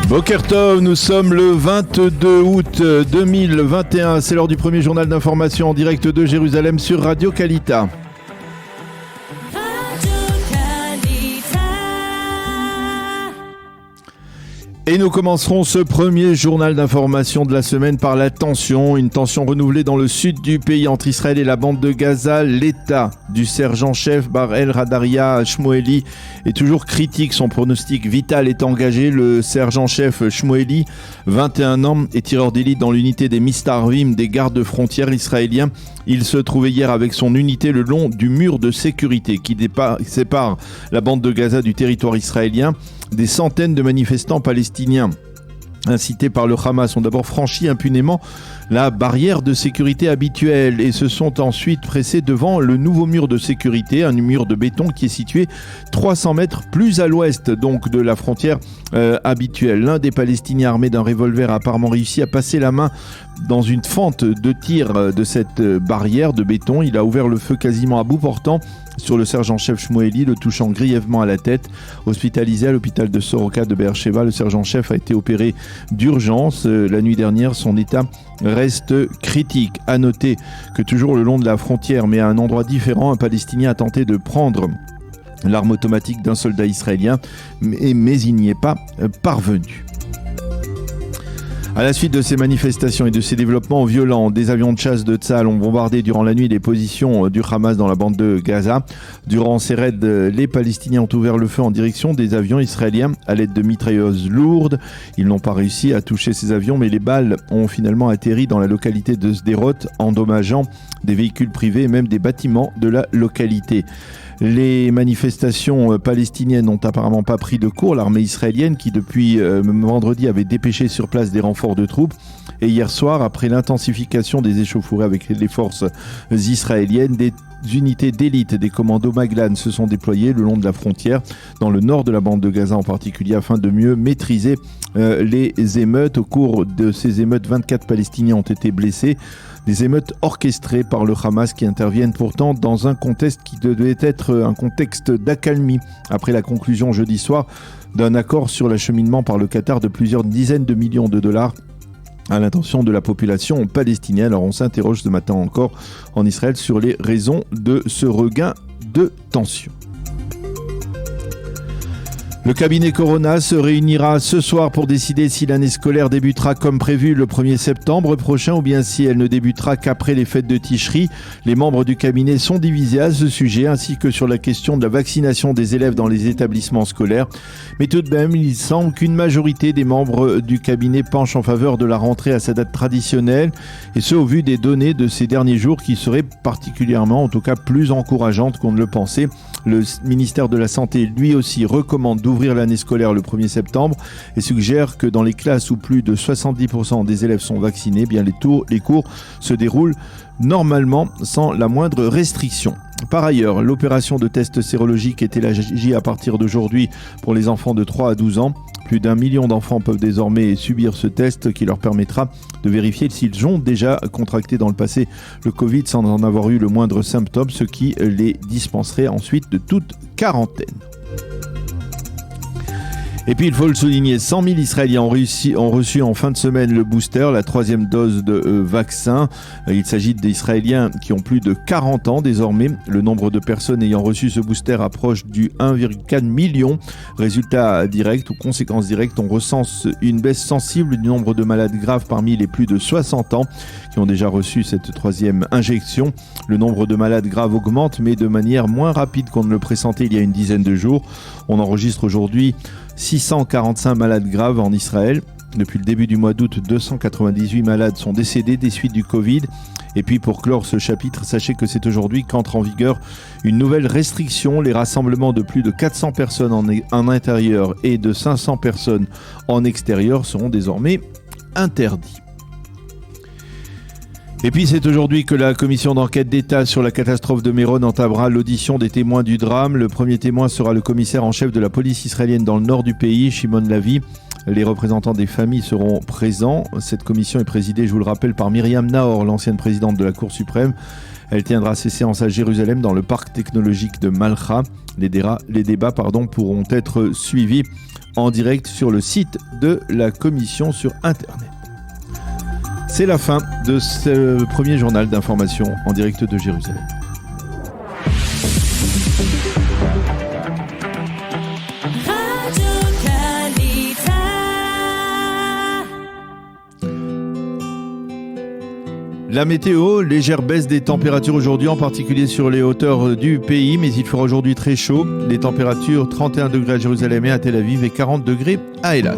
Boker Tov, nous sommes le 22 août 2021. C'est l'heure du premier journal d'information en direct de Jérusalem sur Radio Kalita. Et nous commencerons ce premier journal d'information de la semaine par la tension. Une tension renouvelée dans le sud du pays entre Israël et la bande de Gaza. L'état du sergent-chef Bar El Hadaria Shmueli est toujours critique. Son pronostic vital est engagé. Le sergent-chef Shmueli, 21 ans, est tireur d'élite dans l'unité des Mistarvim, des gardes frontières israéliens. Il se trouvait hier avec son unité le long du mur de sécurité qui sépare la bande de Gaza du territoire israélien. Des centaines de manifestants palestiniens incités par le Hamas ont d'abord franchi impunément la barrière de sécurité habituelle et se sont ensuite pressés devant le nouveau mur de sécurité, un mur de béton qui est situé 300 mètres plus à l'ouest donc de la frontière habituelle. L'un des Palestiniens armés d'un revolver a apparemment réussi à passer la main dans une fente de tir de cette barrière de béton. Il a ouvert le feu quasiment à bout portant sur le sergent-chef Shmueli, le touchant grièvement à la tête. Hospitalisé à l'hôpital de Soroka de Beersheba, le sergent-chef a été opéré d'urgence. La nuit dernière, son état reste critique. À noter que toujours le long de la frontière, mais à un endroit différent, un Palestinien a tenté de prendre l'arme automatique d'un soldat israélien, mais il n'y est pas parvenu. À la suite de ces manifestations et de ces développements violents, des avions de chasse de Tsahal ont bombardé durant la nuit les positions du Hamas dans la bande de Gaza. Durant ces raids, les Palestiniens ont ouvert le feu en direction des avions israéliens à l'aide de mitrailleuses lourdes. Ils n'ont pas réussi à toucher ces avions, mais les balles ont finalement atterri dans la localité de Sderot, endommageant des véhicules privés et même des bâtiments de la localité. Les manifestations palestiniennes n'ont apparemment pas pris de court. L'armée israélienne qui depuis vendredi avait dépêché sur place des renforts de troupes. Et hier soir, après l'intensification des échauffourées avec les forces israéliennes, des unités d'élite des commandos Maglan se sont déployées le long de la frontière, dans le nord de la bande de Gaza en particulier, afin de mieux maîtriser les émeutes. Au cours de ces émeutes, 24 Palestiniens ont été blessés. Des émeutes orchestrées par le Hamas qui interviennent pourtant dans un contexte qui devait être un contexte d'accalmie après la conclusion jeudi soir d'un accord sur l'acheminement par le Qatar de plusieurs dizaines de millions de dollars à l'intention de la population palestinienne. Alors on s'interroge ce matin encore en Israël sur les raisons de ce regain de tension. Le cabinet Corona se réunira ce soir pour décider si l'année scolaire débutera comme prévu le 1er septembre prochain ou bien si elle ne débutera qu'après les fêtes de Tishri. Les membres du cabinet sont divisés à ce sujet ainsi que sur la question de la vaccination des élèves dans les établissements scolaires. Mais tout de même, il semble qu'une majorité des membres du cabinet penche en faveur de la rentrée à sa date traditionnelle et ce au vu des données de ces derniers jours qui seraient particulièrement, en tout cas plus encourageantes qu'on ne le pensait. Le ministère de la Santé lui aussi recommande d'ouvrir l'année scolaire le 1er septembre et suggère que dans les classes où plus de 70% des élèves sont vaccinés, bien les cours se déroulent normalement sans la moindre restriction. Par ailleurs, l'opération de test sérologique est élargie à partir d'aujourd'hui pour les enfants de 3 à 12 ans. Plus d'1 million d'enfants peuvent désormais subir ce test qui leur permettra de vérifier s'ils ont déjà contracté dans le passé le Covid sans en avoir eu le moindre symptôme, ce qui les dispenserait ensuite de toute quarantaine. Et puis il faut le souligner, 100 000 Israéliens ont reçu en fin de semaine le booster, la 3e dose de vaccin. Il s'agit d'Israéliens qui ont plus de 40 ans désormais. Le nombre de personnes ayant reçu ce booster approche du 1,4 million. Résultat direct ou conséquence directe, on recense une baisse sensible du nombre de malades graves parmi les plus de 60 ans qui ont déjà reçu cette 3e injection. Le nombre de malades graves augmente, mais de manière moins rapide qu'on ne le pressentait il y a une dizaine de jours. On enregistre aujourd'hui 645 malades graves en Israël. Depuis le début du mois d'août, 298 malades sont décédés des suites du Covid. Et puis pour clore ce chapitre, sachez que c'est aujourd'hui qu'entre en vigueur une nouvelle restriction. Les rassemblements de plus de 400 personnes en intérieur et de 500 personnes en extérieur seront désormais interdits. Et puis c'est aujourd'hui que la commission d'enquête d'État sur la catastrophe de Méron entamera l'audition des témoins du drame. Le premier témoin sera le commissaire en chef de la police israélienne dans le nord du pays, Shimon Lavi. Les représentants des familles seront présents. Cette commission est présidée, je vous le rappelle, par Myriam Nahor, l'ancienne présidente de la Cour suprême. Elle tiendra ses séances à Jérusalem dans le parc technologique de Malcha. Les débats pourront être suivis en direct sur le site de la commission sur Internet. C'est la fin de ce premier journal d'information en direct de Jérusalem. La météo, légère baisse des températures aujourd'hui, en particulier sur les hauteurs du pays, mais il fera aujourd'hui très chaud. Les températures 31 degrés à Jérusalem et à Tel Aviv et 40 degrés à Eilat.